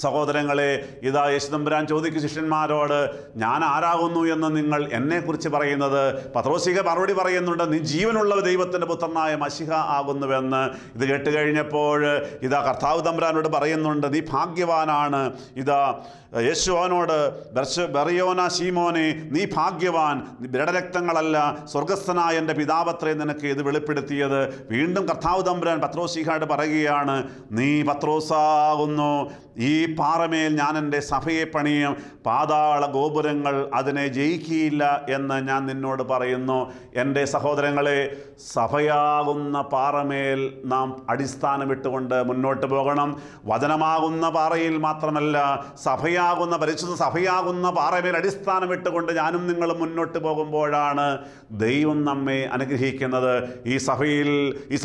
സഹോദരങ്ങളെ, ഇതാ യേശുതമ്പുരാൻ ചോദിക്കും ശിഷ്യന്മാരോട്, ഞാൻ ആരാകുന്നു എന്ന് നിങ്ങൾ എന്നെക്കുറിച്ച് പറയുന്നത്? പത്രോസിക മറുപടി പറയുന്നുണ്ട്, നീ ജീവനുള്ള ദൈവത്തിൻ്റെ പുത്രനായ മശിഹ ആകുന്നുവെന്ന്. ഇത് കേട്ട് കഴിഞ്ഞപ്പോൾ ഇതാ കർത്താവ് തമ്പുരാനോട് പറയുന്നുണ്ട്, നീ ഭാഗ്യവാനാണ്. ഇതാ യേശു അവനോട്, ബറിയോന ശീമോനെ, നീ ഭാഗ്യവാൻ, ദൃഢരക്തങ്ങളല്ല സ്വർഗസ്ഥനായ എൻ്റെ പിതാവത്രേ നിനക്ക് ഇത് വെളിപ്പെടുത്തിയത്. വീണ്ടും കർത്താവ് തമ്പുരാൻ പത്രോസിഹായോട് പറയുകയാണ്, നീ പത്രോസാകുന്നു, ഈ പാറമേൽ ഞാൻ എൻ്റെ സഭയെ പണിയും, പാതാള ഗോപുരങ്ങൾ അതിനെ ജയിക്കുകയില്ല എന്ന് ഞാൻ നിന്നോട് പറയുന്നു. എൻ്റെ സഹോദരങ്ങളെ, സഭയാകുന്ന പാറമേൽ നാം അടിസ്ഥാനമിട്ടുകൊണ്ട് മുന്നോട്ട് പോകണം. വചനമാകുന്ന പാറയിൽ മാത്രമല്ല, സഭയാകുന്ന പരിശുദ്ധ സഭയാകുന്ന പാറമേൽ അടിസ്ഥാനമിട്ടുകൊണ്ട് ഞാനും നിങ്ങളും മുന്നോട്ട് പോകുമ്പോഴാണ് ദൈവം നമ്മെ അനുഗ്രഹിക്കുന്നത്. ഈ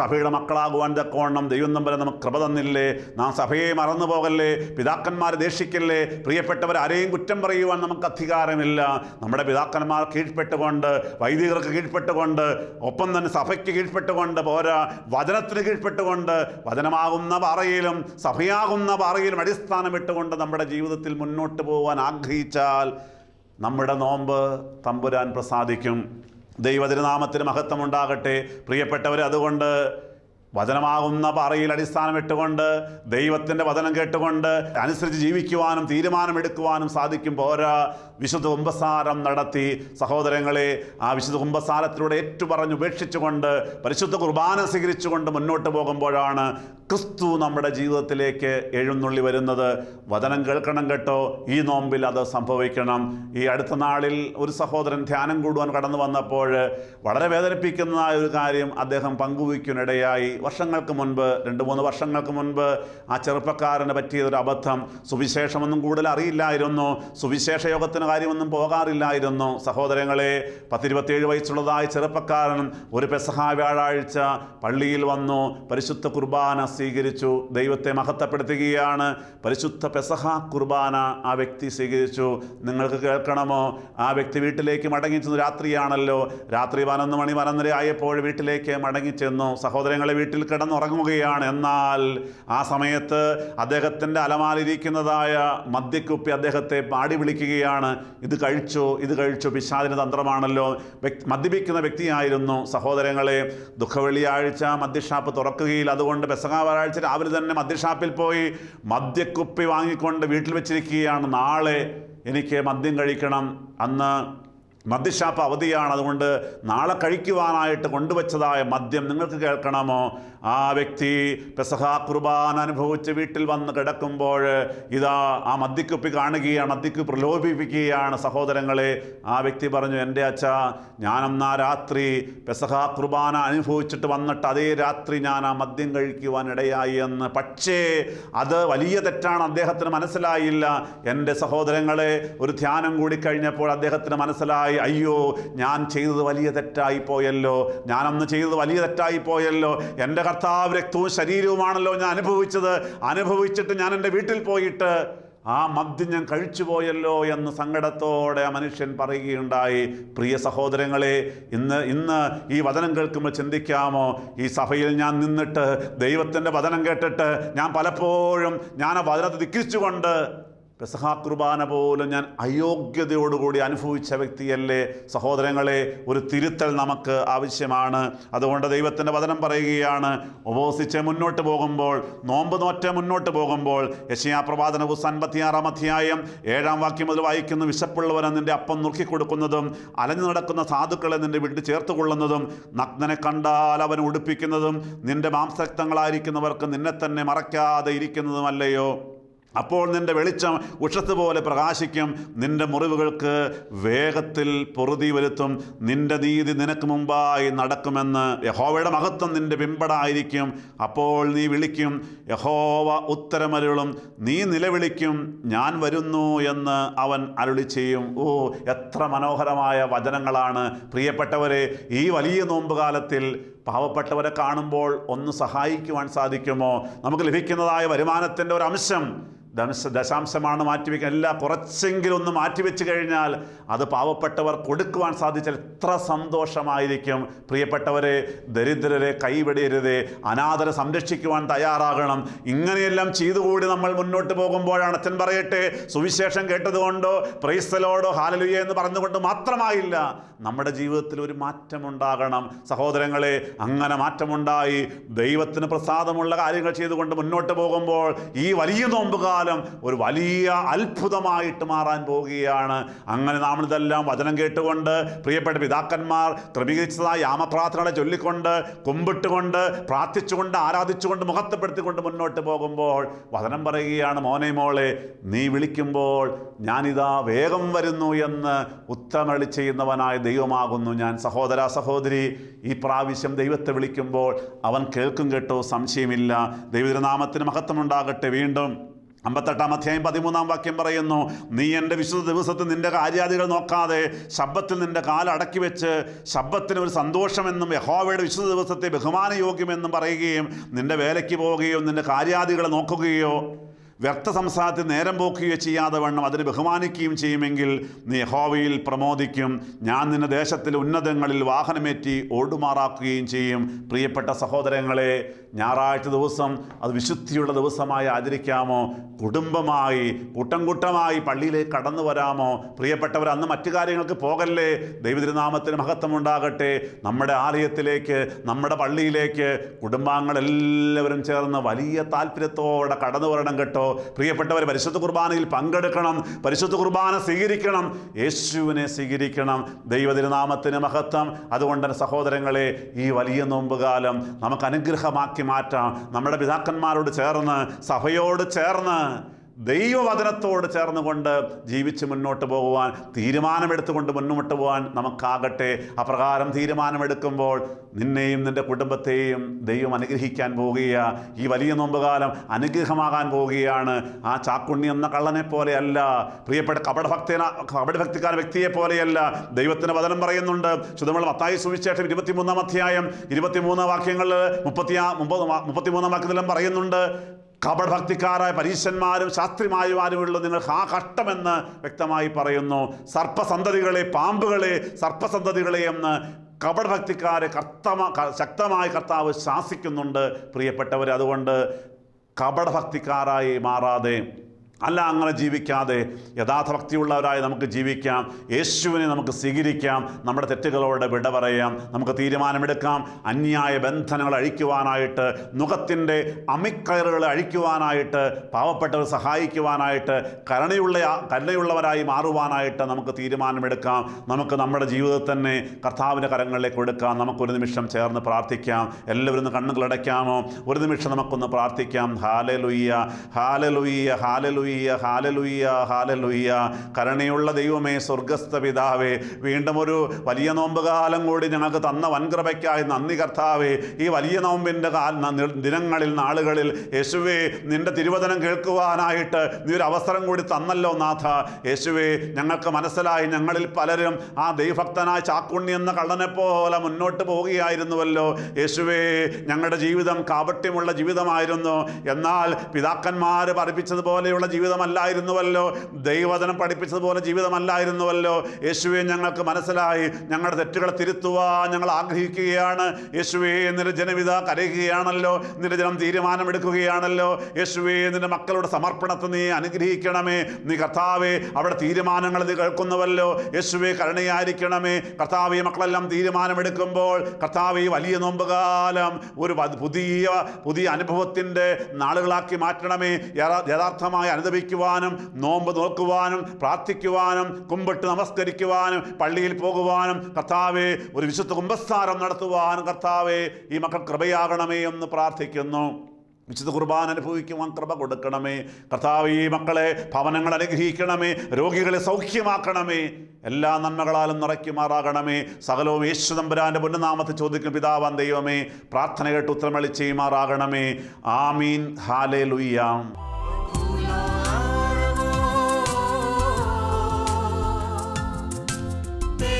സഭയുടെ മക്കളാകുവാൻ തക്കവണ്ണം ദൈവം തമ്പുരാൻ നമുക്ക് കൃപ തന്നില്ലേ? നാം സഭയെ മറന്നു പോകല്ലേ, പിതാക്കന്മാരെ ദേഷിക്കല്ലേ. പ്രിയപ്പെട്ടവർ, ആരെയും കുറ്റം പറയുവാൻ നമുക്ക് അധികാരമില്ല. നമ്മുടെ പിതാക്കന്മാർ കീഴ്പ്പെട്ടുകൊണ്ട്, വൈദികർക്ക് കീഴ്പ്പെട്ടുകൊണ്ട്, ഒപ്പം തന്നെ സഭയ്ക്ക് കീഴ്പ്പെട്ടുകൊണ്ട് പോരാ, വചനത്തിന് കീഴ്പ്പെട്ടുകൊണ്ട്, വചനമാകുന്ന പാറയിലും സഭയാകുന്ന പാറയിലും അടിസ്ഥാനമിട്ടുകൊണ്ട് നമ്മുടെ ജീവിതത്തിൽ മുന്നോട്ട് പോകാൻ ആഗ്രഹിച്ചാൽ നമ്മുടെ നോമ്പ് തമ്പുരാൻ പ്രസാദിക്കും. ദൈവതിരുനാമത്തിന് മഹത്വം ഉണ്ടാകട്ടെ. പ്രിയപ്പെട്ടവർ, അതുകൊണ്ട് വചനമാകുന്ന പാറയിൽ അടിസ്ഥാനമിട്ടുകൊണ്ട്, ദൈവത്തിൻ്റെ വചനം കേട്ടുകൊണ്ട് അനുസരിച്ച് ജീവിക്കുവാനും തീരുമാനമെടുക്കുവാനും സാധിക്കും. പോരാ, വിശുദ്ധ കുമ്പസാരം നടത്തി സഹോദരങ്ങളെ, ആ വിശുദ്ധ കുമ്പസാരത്തിലൂടെ ഏറ്റുപറഞ്ഞ് ഉപേക്ഷിച്ചുകൊണ്ട് പരിശുദ്ധ കുർബാന സ്വീകരിച്ചുകൊണ്ട് മുന്നോട്ട് പോകുമ്പോഴാണ് ക്രിസ്തു നമ്മുടെ ജീവിതത്തിലേക്ക് എഴുന്നള്ളി വരുന്നത്. വചനം കേൾക്കണം കേട്ടോ, ഈ നോമ്പിൽ അത് സംഭവിക്കണം. ഈ അടുത്ത നാളിൽ ഒരു സഹോദരൻ ധ്യാനം കൂടുവാൻ കടന്നു വന്നപ്പോൾ വളരെ വേദനിപ്പിക്കുന്നതായ ഒരു കാര്യം അദ്ദേഹം പങ്കുവയ്ക്കാനിടയായി. വർഷങ്ങൾക്ക് മുൻപ്, 2-3 വർഷങ്ങൾക്ക് മുൻപ് ആ ചെറുപ്പക്കാരന് പറ്റിയതൊരു അബദ്ധം. സുവിശേഷമൊന്നും കൂടുതൽ അറിയില്ലായിരുന്നു, സുവിശേഷ യോഗത്തിന് കാര്യമൊന്നും പോകാറില്ലായിരുന്നു. സഹോദരങ്ങളെ, 10-27 വയസ്സുള്ളതായ ചെറുപ്പക്കാരൻ ഒരു പെസഹ വ്യാഴാഴ്ച പള്ളിയിൽ വന്നു, പരിശുദ്ധ കുർബാന സ്വീകരിച്ചു, ദൈവത്തെ മഹത്വപ്പെടുത്തുകയാണ്. പരിശുദ്ധ പെസഹ കുർബാന ആ വ്യക്തി സ്വീകരിച്ചു. നിങ്ങൾക്ക് കേൾക്കണമോ? ആ വ്യക്തി വീട്ടിലേക്ക് മടങ്ങിച്ചെന്നു. രാത്രിയാണല്ലോ, രാത്രി 11 മണി 11:30 ആയപ്പോൾ വീട്ടിലേക്ക് മടങ്ങിച്ചെന്നു. സഹോദരങ്ങളെ, വീട്ടിൽ കിടന്നുറങ്ങുകയാണ്. എന്നാൽ ആ സമയത്ത് അദ്ദേഹത്തിൻ്റെ അലമാരിയിരിക്കുന്നതായ മദ്യക്കുപ്പി അദ്ദേഹത്തെ പാടി വിളിക്കുകയാണ്, ഇത് കഴിച്ചു, ഇത് കഴിച്ചു. പിശാചിൻ്റെ തന്ത്രമാണല്ലോ. മദ്യപിക്കുന്ന വ്യക്തിയായിരുന്നു. സഹോദരങ്ങളെ, ദുഃഖവെള്ളിയാഴ്ച മദ്യഷാപ്പ് തുറക്കുകയില്ല. അതുകൊണ്ട് പെസഹ വ്യാഴാഴ്ച രാവിലെ തന്നെ മദ്യഷാപ്പിൽ പോയി മദ്യക്കുപ്പി വാങ്ങിക്കൊണ്ട് വീട്ടിൽ വെച്ചിരിക്കുകയാണ്. നാളെ എനിക്ക് മദ്യം കഴിക്കണം, അന്ന് മദ്യഷാപ്പ് അവധിയാണ്, അതുകൊണ്ട് നാളെ കഴിക്കുവാനായിട്ട് കൊണ്ടുവച്ചതായ മദ്യം നിങ്ങൾക്ക് കേൾക്കണമോ? ആ വ്യക്തി പെസഹ കുർബാന അനുഭവിച്ച് വീട്ടിൽ വന്ന് കിടക്കുമ്പോൾ ഇതാ ആ മദ്യക്കുപ്പി കാണുകയാണ്, മദ്യക്ക് പ്രലോഭിപ്പിക്കുകയാണ്. സഹോദരങ്ങളെ, ആ വ്യക്തി പറഞ്ഞു, എൻ്റെ അച്ഛാ, ഞാനന്നാ രാത്രി പെസഹ കുർബാന അനുഭവിച്ചിട്ട് വന്നിട്ട് അതേ രാത്രി ഞാൻ ആ മദ്യം കഴിക്കുവാൻ ഇടയായി എന്ന്. പക്ഷേ അത് വലിയ തെറ്റാണ്, അദ്ദേഹത്തിന് മനസ്സിലായില്ല. എൻ്റെ സഹോദരങ്ങളെ, ഒരു ധ്യാനം കൂടി കഴിഞ്ഞപ്പോൾ അദ്ദേഹത്തിന് മനസ്സിലായി, അയ്യോ, ഞാൻ ചെയ്തത് വലിയ തെറ്റായിപ്പോയല്ലോ, ഞാനന്ന് ചെയ്തത് വലിയ തെറ്റായിപ്പോയല്ലോ. എൻ്റെ കർത്താവ് രക്തവും ശരീരവുമാണല്ലോ ഞാൻ അനുഭവിച്ചിട്ട് ഞാൻ എൻ്റെ വീട്ടിൽ പോയിട്ട് ആ മദ്യം ഞാൻ കഴിച്ചു പോയല്ലോ എന്ന് സങ്കടത്തോടെ ആ മനുഷ്യൻ പറയുകയുണ്ടായി. പ്രിയ സഹോദരങ്ങളെ, ഇന്ന് ഈ വചനം കേൾക്കുമ്പോൾ ചിന്തിക്കാമോ? ഈ സഭയിൽ ഞാൻ നിന്നിട്ട് ദൈവത്തിൻ്റെ വചനം കേട്ടിട്ട് ഞാൻ പലപ്പോഴും ആ വചനത്തെ ധിക്കരിച്ചുകൊണ്ട് പെസഹ കുർബാന പോലും ഞാൻ അയോഗ്യതയോടുകൂടി അനുഭവിച്ച വ്യക്തിയല്ലേ. സഹോദരങ്ങളെ, ഒരു തിരുത്തൽ നമുക്ക് ആവശ്യമാണ്. അതുകൊണ്ട് ദൈവത്തിൻ്റെ വചനം പറയുകയാണ്, ഉപവസിച്ച് മുന്നോട്ട് പോകുമ്പോൾ, നോമ്പ് നോറ്റ് മുന്നോട്ട് പോകുമ്പോൾ, യെശയ്യാ പ്രവാചന പുസ്തകം 56-ാം അധ്യായം 7-ാം വാക്യം മുതൽ വായിക്കുന്നു, വിശപ്പുള്ളവനെ നിന്റെ അപ്പം നുറുക്കിക്കൊടുക്കുന്നതും അലഞ്ഞു നടക്കുന്ന സാധുക്കളെ നിന്റെ വീട്ടിൽ ചേർത്ത് കൊള്ളുന്നതും നഗ്നനെ കണ്ടാൽ അവൻ ഉടുപ്പിക്കുന്നതും നിന്റെ മാംസരക്തങ്ങളായിരിക്കുന്നവർക്ക് നിന്നെ തന്നെ മറയ്ക്കാതെ ഇരിക്കുന്നതുമല്ലയോ. അപ്പോൾ നിന്റെ വെളിച്ചം ഉഷസ്സുപോലെ പ്രകാശിക്കും, നിന്റെ മുറിവുകൾക്ക് വേഗത്തിൽ പൊറുതി വരുത്തും, നിന്റെ നീതി നിനക്ക് മുമ്പായി നടക്കുമെന്ന്. യഹോവയുടെ മഹത്വം നിന്റെ പിമ്പടായിരിക്കും. അപ്പോൾ നീ വിളിക്കും, യഹോവ ഉത്തരമരുളും, നീ നിലവിളിക്കും, ഞാൻ വരുന്നു എന്ന് അവൻ അരുളി ചെയ്യും. ഓ, എത്ര മനോഹരമായ വചനങ്ങളാണ് പ്രിയപ്പെട്ടവരെ. ഈ വലിയ നോമ്പുകാലത്തിൽ പാവപ്പെട്ടവരെ കാണുമ്പോൾ ഒന്ന് സഹായിക്കുവാൻ സാധിക്കുമോ? നമുക്ക് ലഭിക്കുന്നതായ വരുമാനത്തിൻ്റെ ഒരു അംശം, ദശാംശമാണ് മാറ്റിവെക്കുക, എല്ലാം കുറച്ചെങ്കിലും ഒന്ന് മാറ്റിവെച്ച് കഴിഞ്ഞാൽ അത് പാവപ്പെട്ടവർ കൊടുക്കുവാൻ സാധിച്ചാൽ എത്ര സന്തോഷമായിരിക്കും. പ്രിയപ്പെട്ടവരെ, ദരിദ്രരെ കൈവിടരുതേ, അനാഥരെ സംരക്ഷിക്കുവാൻ തയ്യാറാകണം. ഇങ്ങനെയെല്ലാം ചെയ്തുകൂടി നമ്മൾ മുന്നോട്ട് പോകുമ്പോഴാണ്, അച്ഛൻ പറയട്ടെ, സുവിശേഷം കേട്ടതുകൊണ്ടോ പ്രൈസ് ദി ലോർഡ് ഹല്ലേലൂയ എന്ന് പറഞ്ഞുകൊണ്ട് മാത്രമായില്ല, നമ്മുടെ ജീവിതത്തിൽ ഒരു മാറ്റമുണ്ടാകണം. സഹോദരങ്ങളെ, അങ്ങനെ മാറ്റമുണ്ടായി ദൈവത്തിന് പ്രസാദമുള്ള കാര്യങ്ങൾ ചെയ്തുകൊണ്ട് മുന്നോട്ട് പോകുമ്പോൾ ഈ വലിയ നോമ്പുകാലം ഒരു വലിയ അത്ഭുതമായിട്ട് മാറാൻ പോവുകയാണ്. അങ്ങനെ നാം ഇതെല്ലാം വചനം കേട്ടുകൊണ്ട്, പ്രിയപ്പെട്ട പിതാക്കന്മാർ ക്രമീകരിച്ചതായ യാമപ്രാർത്ഥനകളെ ചൊല്ലിക്കൊണ്ട്, കുമ്പിട്ടുകൊണ്ട്, പ്രാർത്ഥിച്ചുകൊണ്ട്, ആരാധിച്ചുകൊണ്ട്, മുഖത്തപ്പെടുത്തിക്കൊണ്ട് മുന്നോട്ട് പോകുമ്പോൾ വചനം പറയുകയാണ്, മോനെ മോളെ, നീ വിളിക്കുമ്പോൾ ഞാനിതാ വേഗം വരുന്നു എന്ന് ഉത്തരമരുളി ചെയ്യുന്നവനായ ദൈവമാകുന്നു ഞാൻ. സഹോദര സഹോദരി, ഈ പ്രാവശ്യം ദൈവത്തെ വിളിക്കുമ്പോൾ അവൻ കേൾക്കും കേട്ടോ, സംശയമില്ല. ദൈവനാമത്തിന് മഹത്വമുണ്ടാകട്ടെ. വീണ്ടും 58-ാം അധ്യായം 13-ാം വാക്യം പറയുന്നു, നീ എൻ്റെ വിശുദ്ധ ദിവസത്തിൽ നിൻ്റെ കാര്യാദികൾ നോക്കാതെ ശബ്ബത്തിൽ നിൻ്റെ കാലടക്കി വെച്ച് ശബ്ബത്തിന് ഒരു സന്തോഷമെന്നും യഹോവയുടെ വിശുദ്ധ ദിവസത്തെ ബഹുമാനയോഗ്യമെന്നും പറയുകയും നിൻ്റെ വേലയ്ക്ക് പോവുകയോ നിൻ്റെ കാര്യാദികളെ നോക്കുകയോ വ്യർത്ഥ സംസാരത്തിൽ നേരം പോക്കുകയോ ചെയ്യാതെ വണ്ണം അതിനെ ബഹുമാനിക്കുകയും ചെയ്യുമെങ്കിൽ നീ യഹോവയിൽ പ്രമോദിക്കും. ഞാൻ നിന്റെ ദേശത്തിലെ ഉന്നതങ്ങളിൽ വാഹനമേറ്റി ഓടുമാറാക്കുകയും ചെയ്യും. പ്രിയപ്പെട്ട സഹോദരങ്ങളെ, ഞായറാഴ്ച ദിവസം അത് വിശുദ്ധിയുള്ള ദിവസമായി ആചരിക്കാമോ? കുടുംബമായി കൂട്ടം കൂട്ടമായി പള്ളിയിലേക്ക് കടന്നു വരാമോ? പ്രിയപ്പെട്ടവർ, അന്ന് മറ്റു കാര്യങ്ങൾക്ക് പോകല്ലേ. ദൈവതിരുനാമത്തിന് മഹത്വമുണ്ടാകട്ടെ. നമ്മുടെ ആലയത്തിലേക്ക്, നമ്മുടെ പള്ളിയിലേക്ക് കുടുംബാംഗങ്ങളെല്ലാവരും ചേർന്ന് വലിയ താല്പര്യത്തോടെ കടന്നു വരണം കേട്ടോ. പ്രിയപ്പെട്ടവർ, പരിശുദ്ധ കുർബാനയിൽ പങ്കെടുക്കണം, പരിശുദ്ധ കുർബാന സ്വീകരിക്കണം, യേശുവിനെ സ്വീകരിക്കണം. ദൈവതിരുനാമത്തിന് മഹത്വം. അതുകൊണ്ട് തന്നെ സഹോദരങ്ങളെ, ഈ വലിയ നോമ്പുകാലം നമുക്ക് അനുഗ്രഹമാക്കി മാറ്റാം. നമ്മുടെ പിതാക്കന്മാരോട് ചേർന്ന്, സഭയോട് ചേർന്ന്, ദൈവവചനത്തോട് ചേർന്നുകൊണ്ട് ജീവിച്ച് മുന്നോട്ട് പോകുവാൻ, തീരുമാനമെടുത്തുകൊണ്ട് മുന്നോട്ട് പോകാൻ നമുക്കാകട്ടെ. അപ്രകാരം തീരുമാനമെടുക്കുമ്പോൾ നിന്നെയും നിൻ്റെ കുടുംബത്തെയും ദൈവം അനുഗ്രഹിക്കാൻ പോവുകയാണ്. ഈ വലിയ നോമ്പുകാലം അനുഗ്രഹമാകാൻ പോവുകയാണ്. ആ ചാക്കുണ്ണി എന്ന കള്ളനെ പോലെയല്ല, പ്രിയപ്പെട്ട കപടഭക്തിക്കാര വ്യക്തിയെ പോലെയല്ല. ദൈവത്തിൻ്റെ വചനം പറയുന്നുണ്ട്, ശുദ്ധമുള്ള മത്തായി സുവിശേഷം 23-ാം അധ്യായം 23 വാക്യങ്ങളിൽ 33-ാം വാക്യത്തിലും പറയുന്നുണ്ട്, കപടഭക്തിക്കാരായ പരീശന്മാരും ശാസ്ത്രിമാരുമാരുമുള്ള നിങ്ങൾ ആ കഷ്ടമെന്ന് വ്യക്തമായി പറയുന്നു. സർപ്പസന്തതികളെ, പാമ്പുകളെ, സർപ്പസന്തതികളെ എന്ന് കപടഭക്തിക്കാരെ ശക്തമായി കർത്താവ് ശാസിക്കുന്നുണ്ട്. പ്രിയപ്പെട്ടവർ, അതുകൊണ്ട് കപടഭക്തിക്കാരായി മാറാതെ, അല്ല അങ്ങനെ ജീവിക്കാതെ യഥാർത്ഥ ഭക്തിയുള്ളവരായി നമുക്ക് ജീവിക്കാം. യേശുവിനെ നമുക്ക് സ്വീകരിക്കാം. നമ്മുടെ തെറ്റുകളോട് വിട പറയാം. നമുക്ക് തീരുമാനമെടുക്കാം. അന്യായ ബന്ധനങ്ങൾ അഴിക്കുവാനായിട്ട്, നുഖത്തിൻ്റെ അമിക്കയറുകൾ അഴിക്കുവാനായിട്ട്, പാവപ്പെട്ടവർ സഹായിക്കുവാനായിട്ട്, കരുണയുള്ളവരായി മാറുവാനായിട്ട് നമുക്ക് തീരുമാനമെടുക്കാം. നമുക്ക് നമ്മുടെ ജീവിതത്തിൽ തന്നെ കർത്താവിൻ്റെ കരങ്ങളിലേക്ക് കൊടുക്കാം. നമുക്കൊരു നിമിഷം ചേർന്ന് പ്രാർത്ഥിക്കാം. എല്ലാവരും ഒന്ന് കണ്ണുകളടയ്ക്കാമോ? ഒരു നിമിഷം നമുക്കൊന്ന് പ്രാർത്ഥിക്കാം. Hallelujah, hallelujah, hallelujah, hallelujah, hallelujah. കരുണയുള്ള ദൈവമേ, സ്വർഗസ്ഥ പിതാവേ, വീണ്ടും ഒരു വലിയ നോമ്പുകാലം കൂടി ഞങ്ങൾക്ക് തന്ന വൻകൃപയ്ക്കായി നന്ദി കർത്താവേ. ഈ വലിയ നോമ്പിൻ്റെ ദിനങ്ങളിൽ, നാളുകളിൽ യേശുവേ, നിൻ്റെ തിരുവചനം കേൾക്കുവാനായിട്ട് നീ ഒരു അവസരം കൂടി തന്നല്ലോ നാഥ. യേശുവേ, ഞങ്ങൾക്ക് മനസ്സിലായി ഞങ്ങളിൽ പലരും ആ ദൈവഭക്തനായ ചാക്കുണ്ണി എന്ന കള്ളനെ പോലെ മുന്നോട്ട് പോവുകയായിരുന്നുവല്ലോ. യേശുവേ, ഞങ്ങളുടെ ജീവിതം കാപട്യമുള്ള ജീവിതമായിരുന്നു. എന്നാൽ പിതാക്കന്മാർ പഠിപ്പിച്ചതുപോലെയുള്ള ജീവിതം ജീവിതമല്ലായിരുന്നുവല്ലോ, ദൈവവചനം പഠിപ്പിച്ചതുപോലെ ജീവിതമല്ലായിരുന്നുവല്ലോ. യേശുവെ, ഞങ്ങൾക്ക് മനസ്സിലായി. ഞങ്ങളുടെ തെറ്റുകളെ തിരുത്തുവാൻ ഞങ്ങൾ ആഗ്രഹിക്കുകയാണ്. യേശുവേ, നിന്റെ ജനവിധ കരയുകയാണല്ലോ, നിന്റെ ജനം തീരുമാനമെടുക്കുകയാണല്ലോ. യേശുവേ, നിന്റെ മക്കളുടെ സമർപ്പണത്തെ നീ അനുഗ്രഹിക്കണമേ. നീ കർത്താവേ അവരുടെ തീരുമാനങ്ങൾ നീ കേൾക്കുന്നുവല്ലോ. യേശുവേ, കരുണയായിരിക്കണമേ. കർത്താവേ, മക്കളെല്ലാം തീരുമാനമെടുക്കുമ്പോൾ കർത്താവേ, വലിയ നോമ്പുകാലം ഒരു പുതിയ അനുഭവത്തിൻ്റെ നാളുകളാക്കി മാറ്റണമേ. യഥാർത്ഥമായി അനുദപിക്കുവാനും നോമ്പ് നോക്കുവാനും പ്രാർത്ഥിക്കുവാനും കുമ്പിട്ട് നമസ്കരിക്കുവാനും പള്ളിയിൽ പോകുവാനും കർത്താവേ ഒരു വിശുദ്ധ കുമ്പസാരം നടത്തുവാനും കർത്താവേ ഈ മക്കൾ കൃപയാകണമേ എന്ന് പ്രാർത്ഥിക്കുന്നു. വിശുദ്ധ കുർബാന അനുഭവിക്കുവാൻ കൃപ കൊടുക്കണമേ. കർത്താവേ, ഈ മക്കളെ ഭവനങ്ങൾ അനുഗ്രഹിക്കണമേ, രോഗികളെ സൗഖ്യമാക്കണമേ, എല്ലാ നന്മകളാലും നിറയ്ക്കുമാറാകണമേ. സകലവും യേശു തമ്പുരാന്റെ പുണ്യനാമത്തിൽ ചോദിക്കും പിതാവാം ദൈവമേ, പ്രാർത്ഥന കേട്ട് ഉത്തരമളി ചെയ്യുമാറാകണമേ. ആമീൻ. ഹല്ലേലൂയ. Te